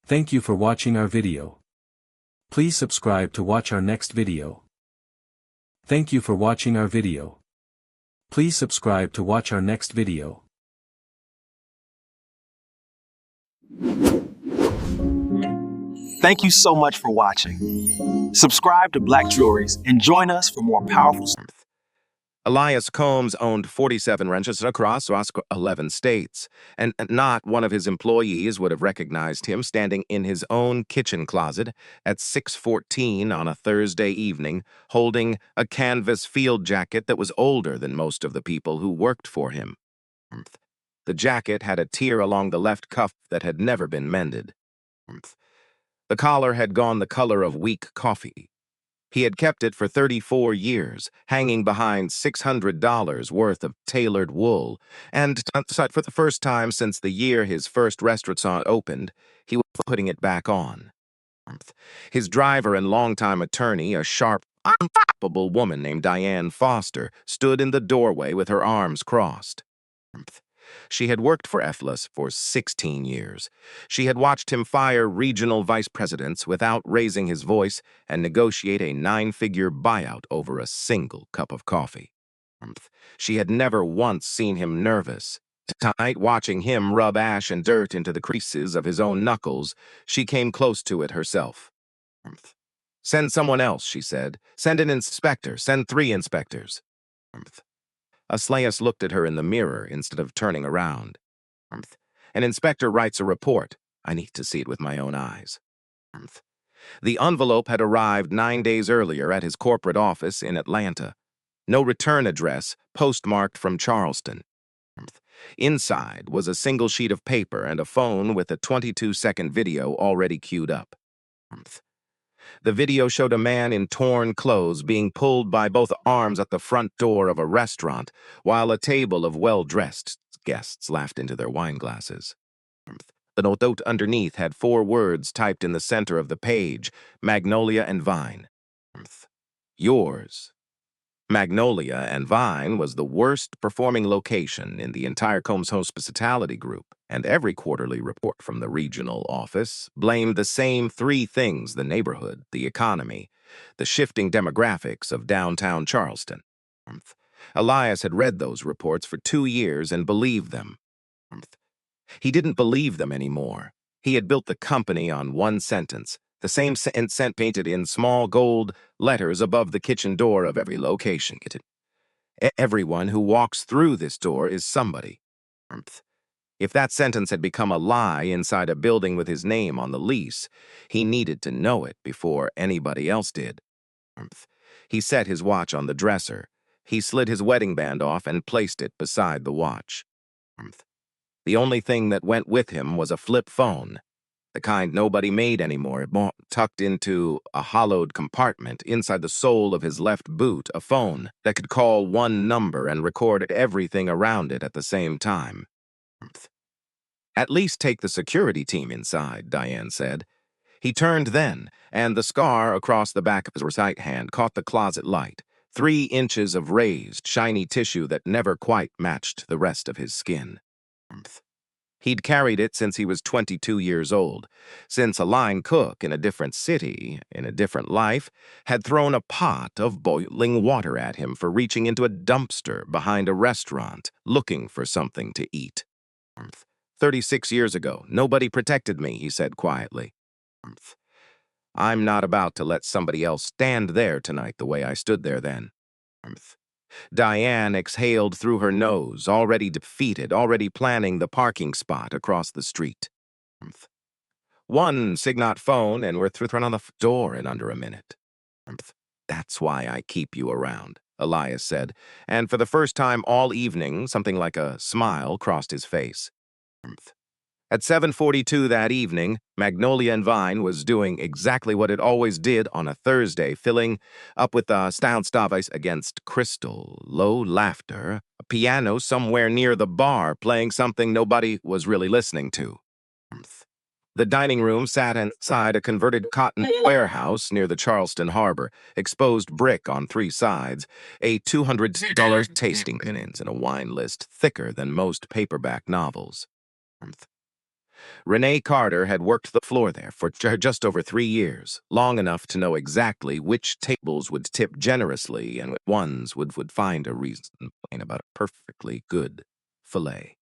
Thank you for watching our video. Please subscribe to watch our next video. Thank you for watching our video. Please subscribe to watch our next video. Thank you so much for watching. Subscribe to Black Jewelries and join us for more powerful. Elias Combs owned 47 ranches across 11 states, and not one of his employees would have recognized him standing in his own kitchen closet at 6:14 on a Thursday evening, holding a canvas field jacket that was older than most of the people who worked for him. The jacket had a tear along the left cuff that had never been mended. The collar had gone the color of weak coffee. He had kept it for 34 years, hanging behind $600 worth of tailored wool, and for the first time since the year his first restaurant opened, he was putting it back on. His driver and longtime attorney, a sharp, unflappable woman named Diane Foster, stood in the doorway with her arms crossed. She had worked for Eflis for 16 years. She had watched him fire regional vice presidents without raising his voice and negotiate a 9-figure buyout over a single cup of coffee. She had never once seen him nervous. Tonight, watching him rub ash and dirt into the creases of his own knuckles, she came close to it herself. "Send someone else," she said. "Send an inspector. Send 3 inspectors." Elias looked at her in the mirror instead of turning around. "An inspector writes a report. I need to see it with my own eyes." The envelope had arrived 9 days earlier at his corporate office in Atlanta. No return address, postmarked from Charleston. Inside was a single sheet of paper and a phone with a 22-second video already queued up. The video showed a man in torn clothes being pulled by both arms at the front door of a restaurant, while a table of well-dressed guests laughed into their wine glasses. The note underneath had 4 words typed in the center of the page: Magnolia and Vine. Yours. Magnolia and Vine was the worst-performing location in the entire Combs Hospitality Group, and every quarterly report from the regional office blamed the same 3 things: the neighborhood, the economy, the shifting demographics of downtown Charleston. Elias had read those reports for 2 years and believed them. He didn't believe them anymore. He had built the company on one sentence, the same sentence painted in small gold letters above the kitchen door of every location. Everyone who walks through this door is somebody. If that sentence had become a lie inside a building with his name on the lease, he needed to know it before anybody else did. He set his watch on the dresser. He slid his wedding band off and placed it beside the watch. The only thing that went with him was a flip phone, the kind nobody made anymore, tucked into a hollowed compartment inside the sole of his left boot, a phone that could call one number and record everything around it at the same time. "At least take the security team inside," Diane said. He turned then, and the scar across the back of his right hand caught the closet light, 3 inches of raised, shiny tissue that never quite matched the rest of his skin. He'd carried it since he was 22 years old, since a line cook in a different city, in a different life, had thrown a pot of boiling water at him for reaching into a dumpster behind a restaurant, looking for something to eat. 36 years ago, nobody protected me, he said quietly. I'm not about to let somebody else stand there tonight the way I stood there then. Diane exhaled through her nose, already defeated, already planning the parking spot across the street. 1 Signot phone, and we're through on the door in under a minute. That's why I keep you around, Elias said, and for the first time all evening, something like a smile crossed his face. At 7:42 that evening, Magnolia and Vine was doing exactly what it always did on a Thursday, filling up with a sound device against crystal, low laughter, a piano somewhere near the bar playing something nobody was really listening to. The dining room sat inside a converted cotton warehouse near the Charleston harbor, exposed brick on 3 sides, a $200 tasting penance and a wine list thicker than most paperback novels. Renee Carter had worked the floor there for just over 3 years, long enough to know exactly which tables would tip generously and which ones would find a reason to complain about a perfectly good filet.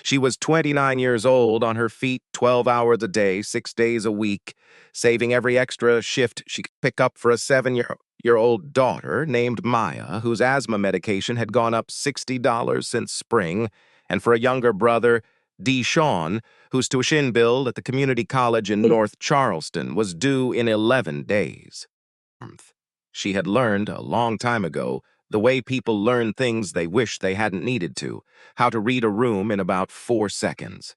She was 29 years old, on her feet 12 hours a day, 6 days a week, saving every extra shift she could pick up for a 7-year-old daughter named Maya, whose asthma medication had gone up $60 since spring, and for a younger brother, Deshaun, whose tuition bill at the community college in North Charleston was due in 11 days. She had learned a long time ago the way people learn things they wish they hadn't needed to, how to read a room in about 4 seconds.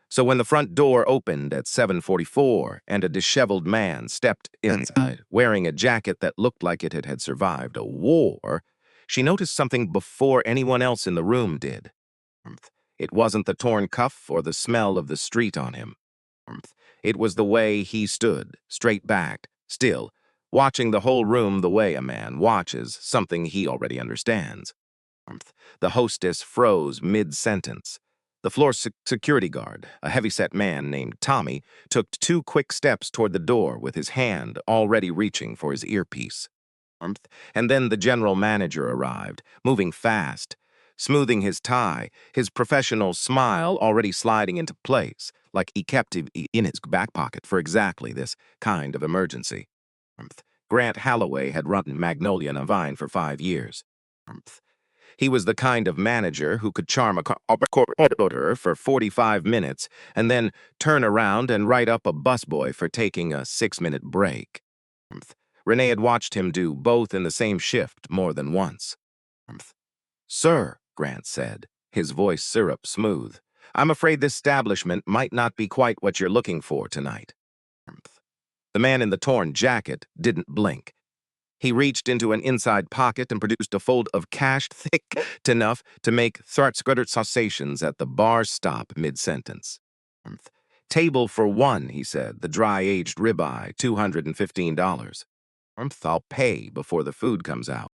So when the front door opened at 7:44 and a disheveled man stepped inside, wearing a jacket that looked like it had survived a war, she noticed something before anyone else in the room did. It wasn't the torn cuff or the smell of the street on him. It was the way he stood, straight-backed, still, watching the whole room the way a man watches something he already understands. The hostess froze mid-sentence. The floor security guard, a heavy-set man named Tommy, took 2 quick steps toward the door with his hand already reaching for his earpiece. And then the general manager arrived, moving fast, smoothing his tie, his professional smile already sliding into place, like he kept it in his back pocket for exactly this kind of emergency. Grant Holloway had run Magnolia and Vine for 5 years. He was the kind of manager who could charm a corporator for 45 minutes and then turn around and write up a busboy for taking a 6-minute break. Renee had watched him do both in the same shift more than once. "Sir," Grant said, his voice syrup smooth, "I'm afraid this establishment might not be quite what you're looking for tonight." The man in the torn jacket didn't blink. He reached into an inside pocket and produced a fold of cash thick enough to make thart-scudder sausations at the bar stop mid-sentence. "Table for one," he said, "the dry-aged ribeye, $215. I'll pay before the food comes out."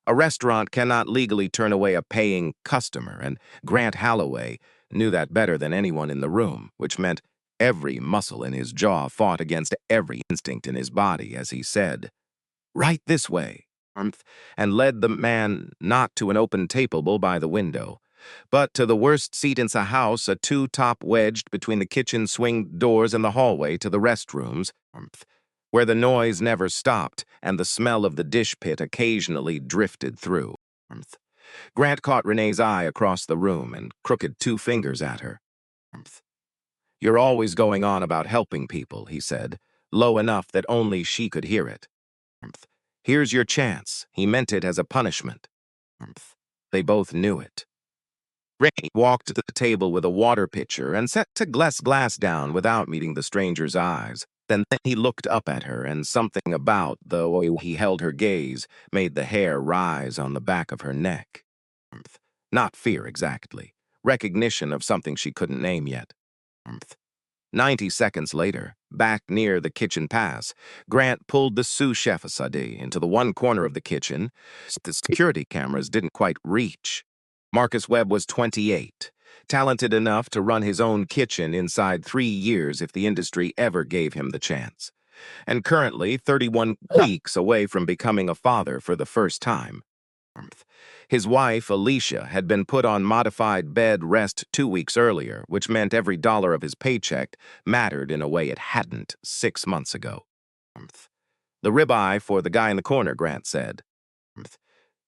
A restaurant cannot legally turn away a paying customer, and Grant Holloway knew that better than anyone in the room, which meant every muscle in his jaw fought against every instinct in his body as he said, "Right this way," and led the man not to an open table by the window, but to the worst seat in the house, a 2-top wedged between the kitchen swing doors and the hallway to the restrooms, where the noise never stopped and the smell of the dish pit occasionally drifted through. Grant caught Renee's eye across the room and crooked 2 fingers at her. "You're always going on about helping people," he said, low enough that only she could hear it. "Here's your chance." He meant it as a punishment. They both knew it. Renee walked to the table with a water pitcher and set the glass down without meeting the stranger's eyes. Then he looked up at her, and something about the way he held her gaze made the hair rise on the back of her neck. Not fear exactly, recognition of something she couldn't name yet. 90 seconds later, back near the kitchen pass, Grant pulled the sous chef aside into the one corner of the kitchen the security cameras didn't quite reach. Marcus Webb was 28, talented enough to run his own kitchen inside 3 years if the industry ever gave him the chance, and currently 31 weeks away from becoming a father for the first time. His wife, Alicia, had been put on modified bed rest 2 weeks earlier, which meant every dollar of his paycheck mattered in a way it hadn't 6 months ago. "The ribeye for the guy in the corner," Grant said.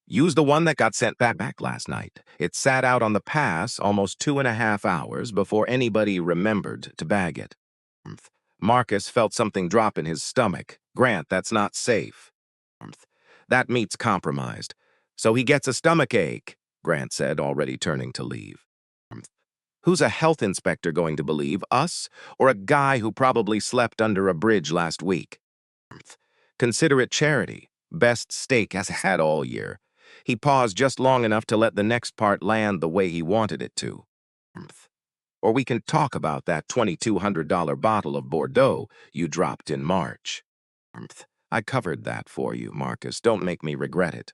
"Use the one that got sent back last night. It sat out on the pass almost 2.5 hours before anybody remembered to bag it." Marcus felt something drop in his stomach. "Grant, that's not safe." "That meat's compromised. So he gets a stomach ache," Grant said, already turning to leave. "Who's a health inspector going to believe, us or a guy who probably slept under a bridge last week? Consider it charity. Best steak has had all year." He paused just long enough to let the next part land the way he wanted it to. "Or we can talk about that $2,200 bottle of Bordeaux you dropped in March." "I covered that for you, Marcus. Don't make me regret it."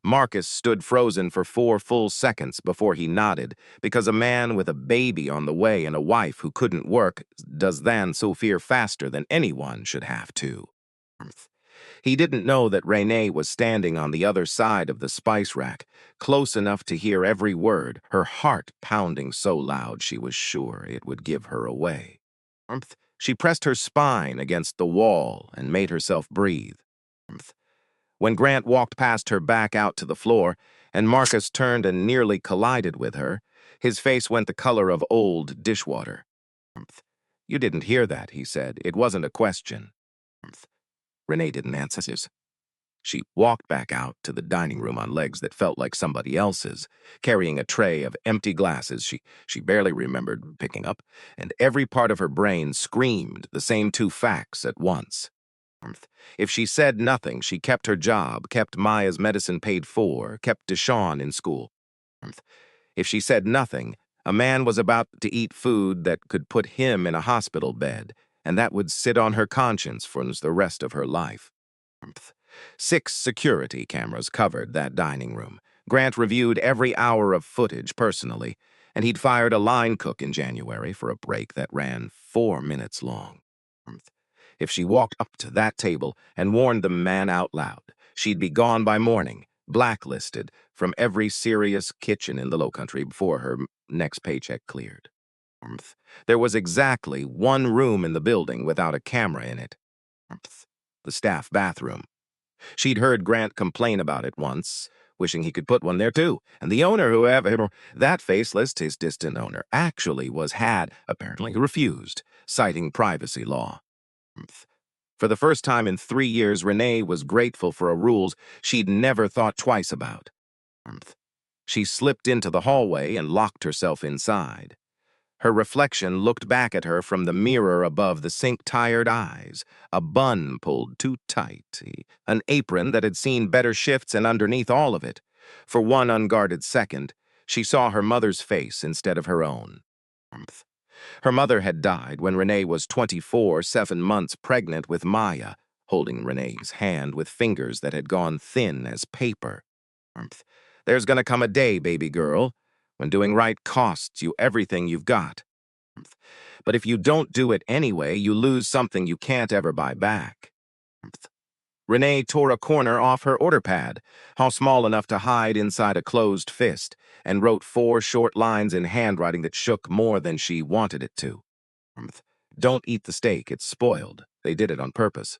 Marcus stood frozen for 4 full seconds before he nodded, because a man with a baby on the way and a wife who couldn't work does than so fear faster than anyone should have to. He didn't know that Renee was standing on the other side of the spice rack, close enough to hear every word, her heart pounding so loud she was sure it would give her away. She pressed her spine against the wall and made herself breathe. When Grant walked past her back out to the floor, and Marcus turned and nearly collided with her, his face went the color of old dishwater. "You didn't hear that," he said. "It wasn't a question." Renee didn't answer. She walked back out to the dining room on legs that felt like somebody else's, carrying a tray of empty glasses she barely remembered picking up, and every part of her brain screamed the same two facts at once. If she said nothing, she kept her job, kept Maya's medicine paid for, kept Deshawn in school. If she said nothing, a man was about to eat food that could put him in a hospital bed, and that would sit on her conscience for the rest of her life. 6 security cameras covered that dining room. Grant reviewed every hour of footage personally, and he'd fired a line cook in January for a break that ran 4 minutes long. If she walked up to that table and warned the man out loud, she'd be gone by morning, blacklisted from every serious kitchen in the Lowcountry before her next paycheck cleared. There was exactly one room in the building without a camera in it. The staff bathroom. She'd heard Grant complain about it once, wishing he could put one there too, and the owner, whoever that faceless, his distant owner, actually had apparently refused, citing privacy law. For the first time in 3 years, Renee was grateful for a rule she'd never thought twice about. She slipped into the hallway and locked herself inside. Her reflection looked back at her from the mirror above the sink-tired eyes, a bun pulled too tight, an apron that had seen better shifts, and underneath all of it, for one unguarded second, she saw her mother's face instead of her own. Her mother had died when Renee was 24, 7 months pregnant with Maya, holding Renee's hand with fingers that had gone thin as paper. "There's gonna come a day, baby girl, when doing right costs you everything you've got. But if you don't do it anyway, you lose something you can't ever buy back." Renee tore a corner off her order pad, how small enough to hide inside a closed fist, and wrote 4 short lines in handwriting that shook more than she wanted it to. "Don't eat the steak, it's spoiled. They did it on purpose.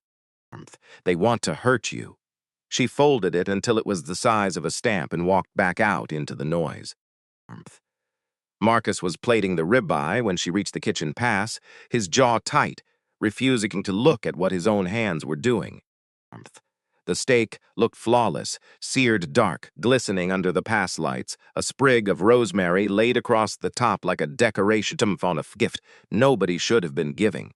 They want to hurt you." She folded it until it was the size of a stamp and walked back out into the noise. Marcus was plating the ribeye when she reached the kitchen pass, his jaw tight, refusing to look at what his own hands were doing. The steak looked flawless, seared dark, glistening under the pass lights, a sprig of rosemary laid across the top like a decoration on a gift nobody should have been giving.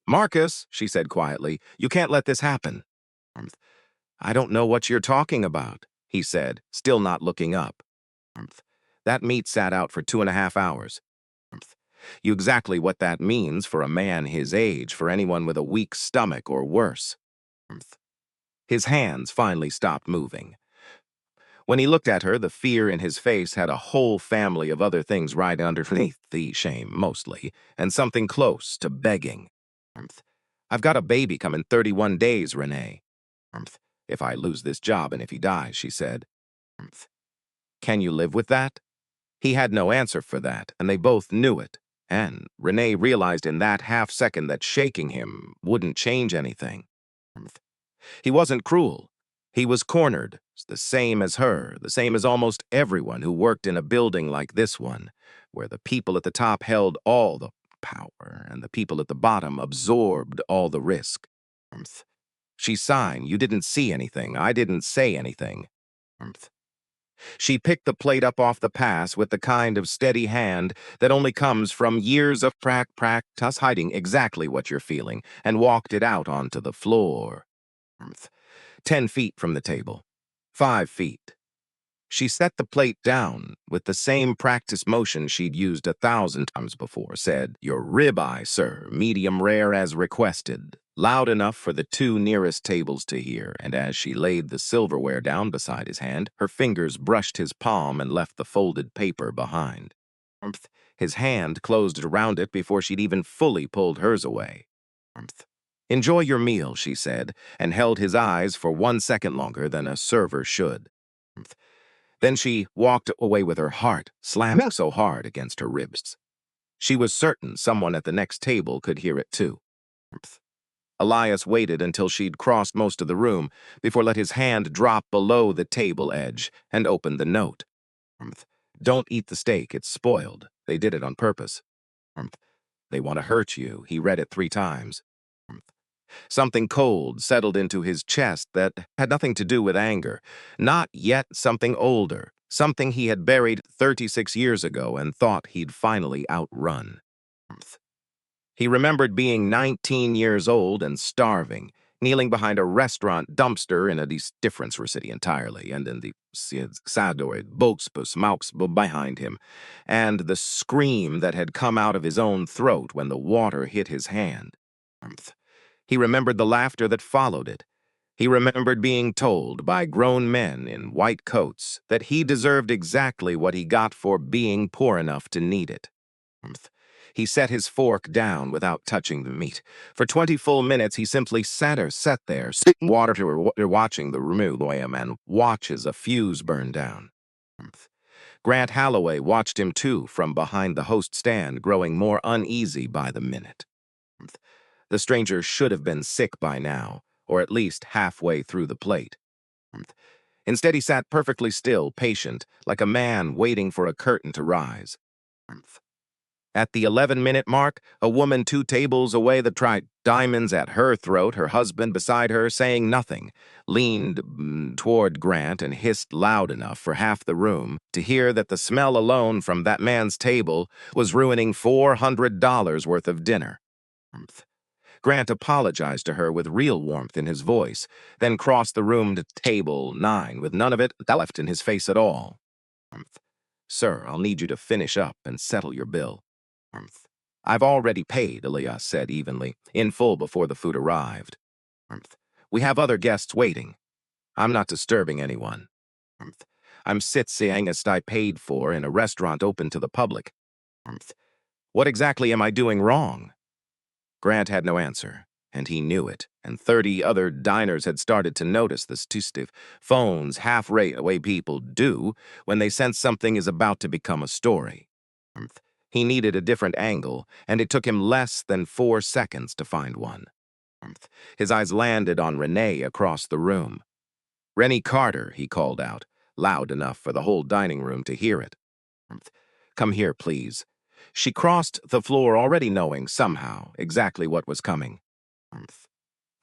"Marcus," she said quietly, "you can't let this happen." "I don't know what you're talking about," he said, still not looking up. "That meat sat out for 2.5 hours. You exactly what that means for a man his age, for anyone with a weak stomach or worse." His hands finally stopped moving. When he looked at her, the fear in his face had a whole family of other things right underneath the shame, mostly, and something close to begging. "I've got a baby coming 31 days, Renee. If I lose this job and if he dies," she said. "Can you live with that?" He had no answer for that, and they both knew it. And Renee realized in that half second that shaking him wouldn't change anything. He wasn't cruel. He was cornered, the same as her, the same as almost everyone who worked in a building like this one, where the people at the top held all the power and the people at the bottom absorbed all the risk. She sighed. "You didn't see anything. I didn't say anything." She picked the plate up off the pass with the kind of steady hand that only comes from years of practice hiding exactly what you're feeling, and walked it out onto the floor. 10 feet from the table. 5 feet. She set the plate down with the same practice motion she'd used 1,000 times before, said, "Your ribeye, sir, medium rare as requested," loud enough for the two nearest tables to hear, and as she laid the silverware down beside his hand, her fingers brushed his palm and left the folded paper behind. His hand closed around it before she'd even fully pulled hers away. "Enjoy your meal," she said, and held his eyes for 1 second longer than a server should. Then she walked away with her heart slammed so hard against her ribs. She was certain someone at the next table could hear it too. Elias waited until she'd crossed most of the room before let his hand drop below the table edge and opened the note. "Don't eat the steak, it's spoiled. They did it on purpose. They want to hurt you." He read it 3 times. Something cold settled into his chest that had nothing to do with anger. Not yet something older, something he had buried 36 years ago and thought he'd finally outrun. He remembered being 19 years old and starving, kneeling behind a restaurant dumpster in a different city entirely, and in the sadoid boxbus maux behind him, and the scream that had come out of his own throat when the water hit his hand. He remembered the laughter that followed it. He remembered being told by grown men in white coats that he deserved exactly what he got for being poor enough to need it. He set his fork down without touching the meat. For 20 full minutes, he simply sat there, sipping water, watching the remuloyum and watch as a fuse burned down. Grant Holloway watched him too from behind the host stand, growing more uneasy by the minute. The stranger should have been sick by now, or at least halfway through the plate. Instead, he sat perfectly still, patient, like a man waiting for a curtain to rise. At the 11-minute mark, a woman 2 tables away that tried diamonds at her throat, her husband beside her, saying nothing, leaned toward Grant and hissed loud enough for half the room to hear that the smell alone from that man's table was ruining $400 worth of dinner. Grant apologized to her with real warmth in his voice, then crossed the room to table 9 with none of it left in his face at all. "Sir, I'll need you to finish up and settle your bill." "I've already paid," Elias said evenly, in full before the food arrived. "We have other guests waiting. I'm not disturbing anyone. I'm sitting as I paid for in a restaurant open to the public. What exactly am I doing wrong?" Grant had no answer, and he knew it, and 30 other diners had started to notice the stiff phones half-way people do when they sense something is about to become a story. He needed a different angle, and it took him less than 4 seconds to find one. His eyes landed on Renee across the room. "Rennie Carter," he called out, loud enough for the whole dining room to hear it. "Come here, please." She crossed the floor already knowing, somehow, exactly what was coming.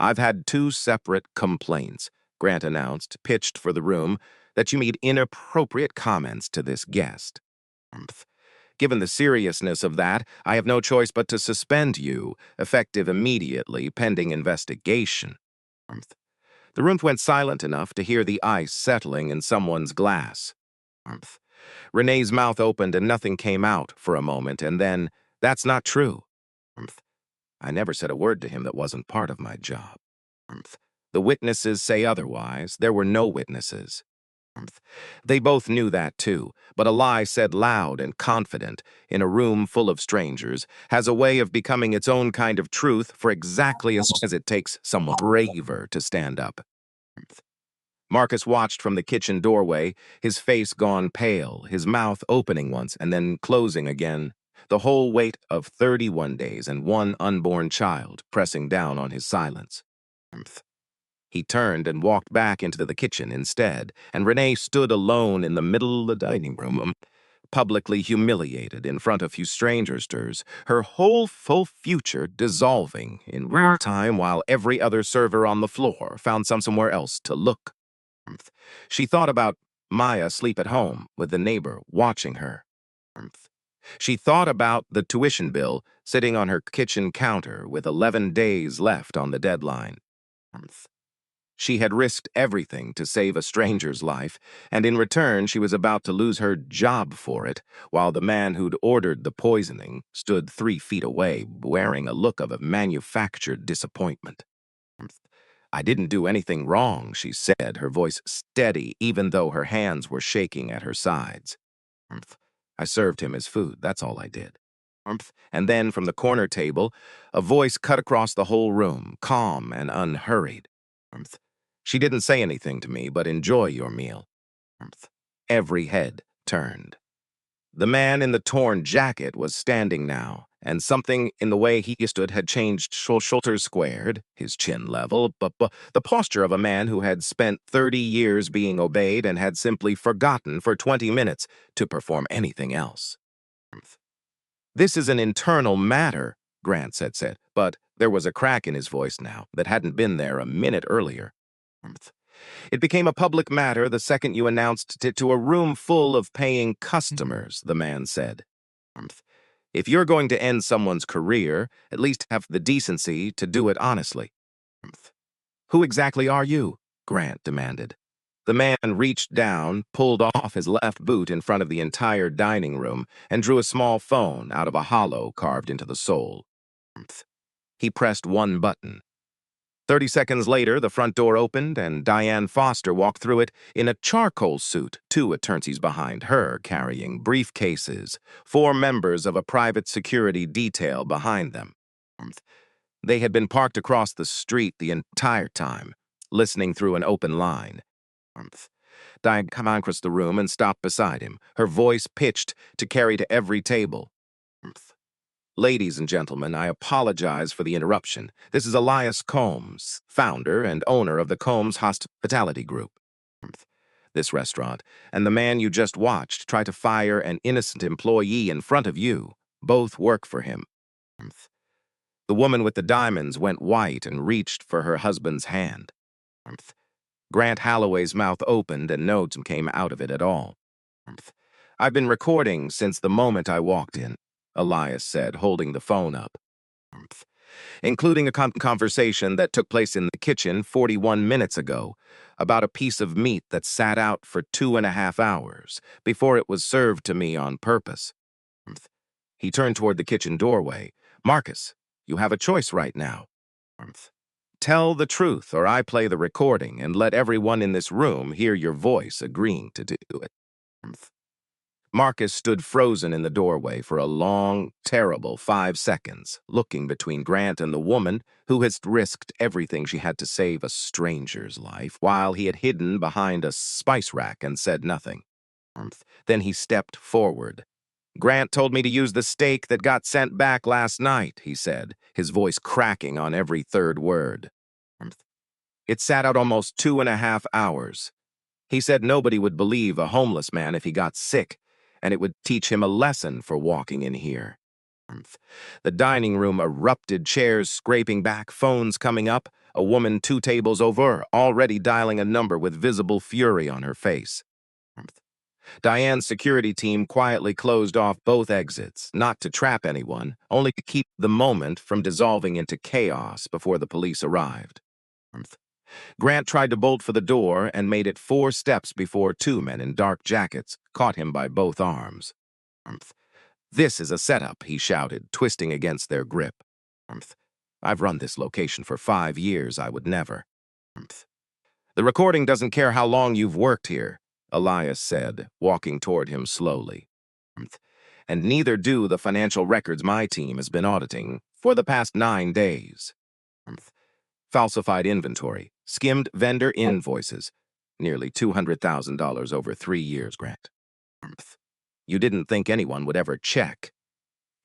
"I've had 2 separate complaints," Grant announced, pitched for the room, "that you made inappropriate comments to this guest. Given the seriousness of that, I have no choice but to suspend you, effective immediately, pending investigation." The room went silent enough to hear the ice settling in someone's glass. Renee's mouth opened and nothing came out for a moment, and then, "That's not true. I never said a word to him that wasn't part of my job. The witnesses say otherwise. There were no witnesses." They both knew that too, but a lie said loud and confident in a room full of strangers has a way of becoming its own kind of truth for exactly as long as it takes someone braver to stand up. Marcus watched from the kitchen doorway, his face gone pale, his mouth opening once and then closing again, the whole weight of 31 days and 1 unborn child pressing down on his silence. He turned and walked back into the kitchen instead, and Renee stood alone in the middle of the dining room, publicly humiliated in front of few strangers, her whole full future dissolving in real time while every other server on the floor found somewhere else to look. She thought about Maya asleep at home with the neighbor watching her. She thought about the tuition bill sitting on her kitchen counter with 11 days left on the deadline. She had risked everything to save a stranger's life, and in return she was about to lose her job for it, while the man who'd ordered the poisoning stood 3 feet away, wearing a look of manufactured disappointment. I didn't do anything wrong, she said, her voice steady even though her hands were shaking at her sides. I served him his food, that's all I did. And then from the corner table, a voice cut across the whole room, calm and unhurried. She didn't say anything to me, but enjoy your meal. Every head turned. The man in the torn jacket was standing now, and something in the way he stood had changed. Shoulders squared, his chin level, but the posture of a man who had spent 30 years being obeyed and had simply forgotten for 20 minutes to perform anything else. This is an internal matter, Grant had said, but there was a crack in his voice now that hadn't been there a minute earlier. It became a public matter the second you announced it to a room full of paying customers, the man said. If you're going to end someone's career, at least have the decency to do it honestly. Who exactly are you? Grant demanded. The man reached down, pulled off his left boot in front of the entire dining room, and drew a small phone out of a hollow carved into the sole. He pressed one button. 30 seconds later, the front door opened, and Diane Foster walked through it in a charcoal suit, 2 attorneys behind her carrying briefcases, 4 members of a private security detail behind them. They had been parked across the street the entire time, listening through an open line. Diane came across the room and stopped beside him, her voice pitched to carry to every table. Ladies and gentlemen, I apologize for the interruption. This is Elias Combs, founder and owner of the Combs Hospitality Group. This restaurant, and the man you just watched try to fire an innocent employee in front of you, both work for him. The woman with the diamonds went white and reached for her husband's hand. Grant Holloway's mouth opened and no sound came out of it at all. I've been recording since the moment I walked in, Elias said, holding the phone up, including a conversation that took place in the kitchen 41 minutes ago about a piece of meat that sat out for 2.5 hours before it was served to me on purpose. He turned toward the kitchen doorway. Marcus, you have a choice right now. Tell the truth, or I play the recording and let everyone in this room hear your voice agreeing to do it. Marcus stood frozen in the doorway for a long, terrible 5 seconds, looking between Grant and the woman who had risked everything she had to save a stranger's life, while he had hidden behind a spice rack and said nothing. Then he stepped forward. Grant told me to use the steak that got sent back last night, he said, his voice cracking on every third word. It sat out almost 2.5 hours. He said nobody would believe a homeless man if he got sick, and it would teach him a lesson for walking in here. The dining room erupted, chairs scraping back, phones coming up, a woman 2 tables over, already dialing a number with visible fury on her face. Diane's security team quietly closed off both exits, not to trap anyone, only to keep the moment from dissolving into chaos before the police arrived. Grant tried to bolt for the door and made it 4 steps before 2 men in dark jackets caught him by both arms. This is a setup, he shouted, twisting against their grip. I've run this location for 5 years, I would never. The recording doesn't care how long you've worked here, Elias said, walking toward him slowly. And neither do the financial records my team has been auditing for the past 9 days. Falsified inventory, skimmed vendor invoices, nearly $200,000 over 3 years, Grant. You didn't think anyone would ever check.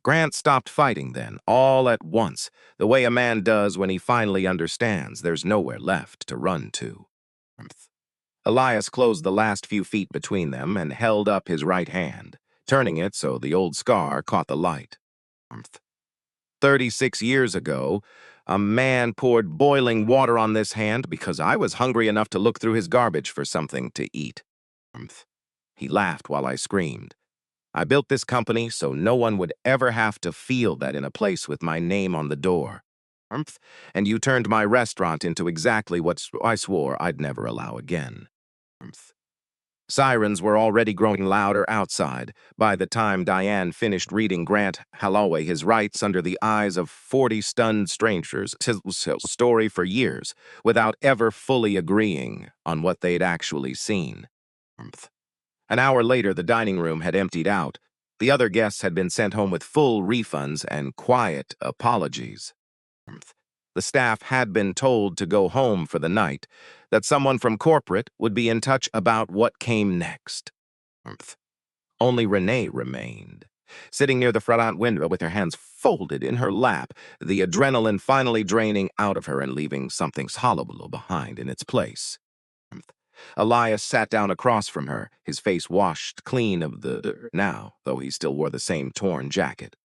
Grant stopped fighting then, all at once, the way a man does when he finally understands there's nowhere left to run to. Elias closed the last few feet between them and held up his right hand, turning it so the old scar caught the light. 36 years ago, a man poured boiling water on this hand because I was hungry enough to look through his garbage for something to eat. He laughed while I screamed. I built this company so no one would ever have to feel that in a place with my name on the door. And you turned my restaurant into exactly what I swore I'd never allow again. Sirens were already growing louder outside by the time Diane finished reading Grant Holloway his rights under the eyes of 40 stunned strangers story for years without ever fully agreeing on what they'd actually seen. An hour later, the dining room had emptied out. The other guests had been sent home with full refunds and quiet apologies. The staff had been told to go home for the night, that someone from corporate would be in touch about what came next. Only Renee remained, sitting near the front window with her hands folded in her lap, the adrenaline finally draining out of her and leaving something hollow behind in its place. Elias sat down across from her, his face washed clean of the dirt now, though he still wore the same torn jacket.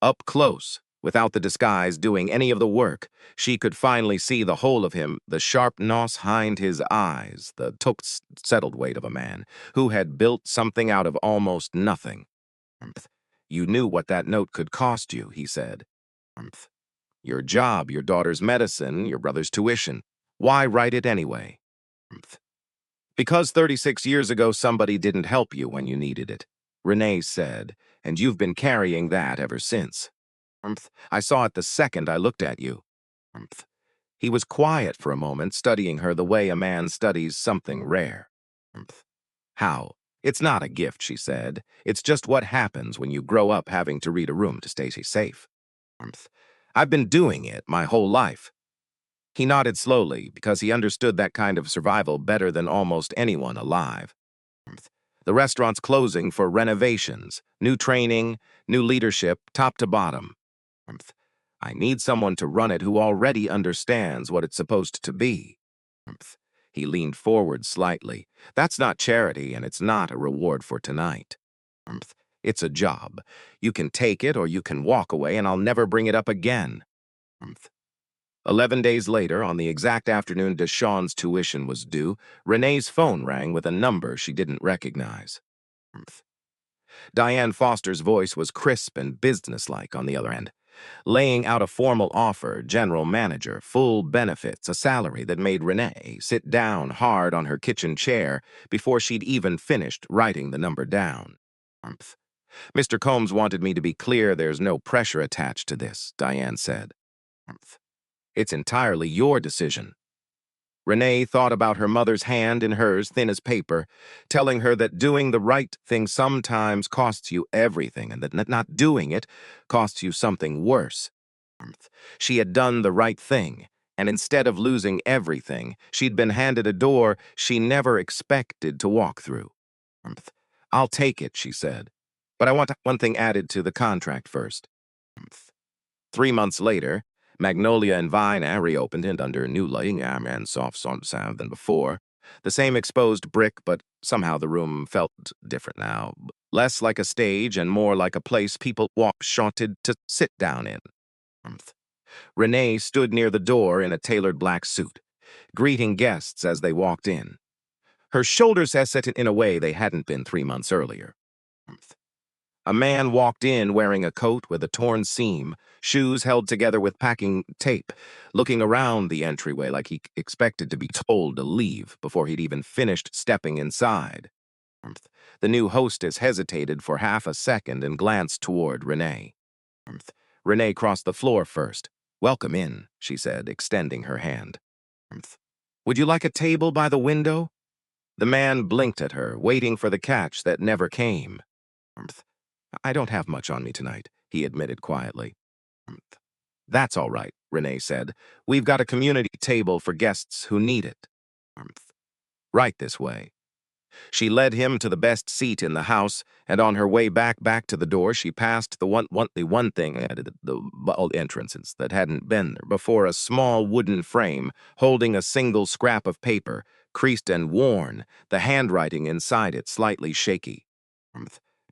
Up close, without the disguise doing any of the work, she could finally see the whole of him, the sharp nose behind his eyes, the settled weight of a man who had built something out of almost nothing. You knew what that note could cost you, he said. Your job, your daughter's medicine, your brother's tuition. Why write it anyway? Because 36 years ago somebody didn't help you when you needed it, Renee said, and you've been carrying that ever since. I saw it the second I looked at you. He was quiet for a moment, studying her the way a man studies something rare. How? It's not a gift, she said. It's just what happens when you grow up having to read a room to stay safe. I've been doing it my whole life. He nodded slowly because he understood that kind of survival better than almost anyone alive. The restaurant's closing for renovations, new training, new leadership, top to bottom. I need someone to run it who already understands what it's supposed to be. He leaned forward slightly. That's not charity, and it's not a reward for tonight. It's a job. You can take it or you can walk away, and I'll never bring it up again. 11 days later, on the exact afternoon Deshawn's tuition was due, Renee's phone rang with a number she didn't recognize. Diane Foster's voice was crisp and businesslike on the other end, laying out a formal offer, general manager, full benefits, a salary that made Renee sit down hard on her kitchen chair before she'd even finished writing the number down. Mr. Combs wanted me to be clear there's no pressure attached to this, Diane said. It's entirely your decision. Renee thought about her mother's hand in hers, thin as paper, telling her that doing the right thing sometimes costs you everything and that not doing it costs you something worse. She had done the right thing, and instead of losing everything, she'd been handed a door she never expected to walk through. I'll take it, she said, but I want one thing added to the contract first. 3 months later, Magnolia and Vine reopened and under new lighting and soft sound than before. The same exposed brick, but somehow the room felt different now. Less like a stage and more like a place people wanted to sit down in. Renee stood near the door in a tailored black suit, greeting guests as they walked in. Her shoulders set in a way they hadn't been 3 months earlier. A man walked in wearing a coat with a torn seam, shoes held together with packing tape, looking around the entryway like he expected to be told to leave before he'd even finished stepping inside. The new hostess hesitated for half a second and glanced toward Renee. Renee crossed the floor first. "Welcome in," she said, extending her hand. "Would you like a table by the window?" The man blinked at her, waiting for the catch that never came. "I don't have much on me tonight," he admitted quietly. "That's all right," Renee said. "We've got a community table for guests who need it." "Right this way." She led him to the best seat in the house, and on her way back to the door, she passed the one thing at the entrances that hadn't been there before, a small wooden frame holding a single scrap of paper, creased and worn, the handwriting inside it slightly shaky.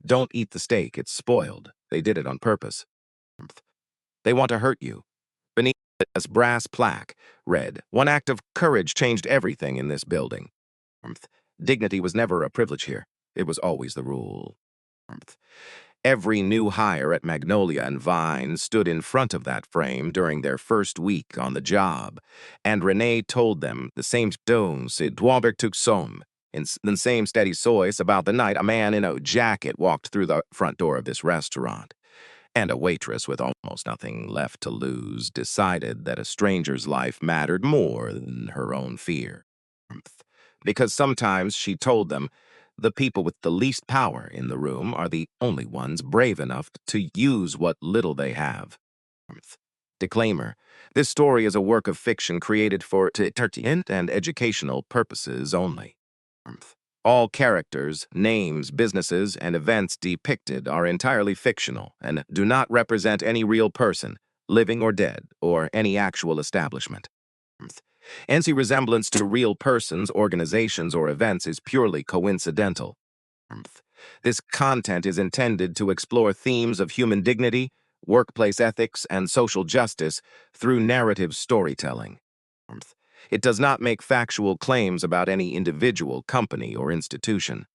"Don't eat the steak, it's spoiled. They did it on purpose. They want to hurt you." Beneath this brass plaque read, "One act of courage changed everything in this building." Dignity was never a privilege here. It was always the rule. Every new hire at Magnolia and Vine stood in front of that frame during their first week on the job, and Renee told them the same stones it doit took some In the same steady voice, about the night, a man in a jacket walked through the front door of this restaurant, and a waitress with almost nothing left to lose decided that a stranger's life mattered more than her own fear. Because sometimes, she told them, the people with the least power in the room are the only ones brave enough to use what little they have. Disclaimer: this story is a work of fiction created for entertainment and educational purposes only. All characters, names, businesses, and events depicted are entirely fictional and do not represent any real person, living or dead, or any actual establishment. Any resemblance to real persons, organizations, or events is purely coincidental. This content is intended to explore themes of human dignity, workplace ethics, and social justice through narrative storytelling. It does not make factual claims about any individual, company, or institution.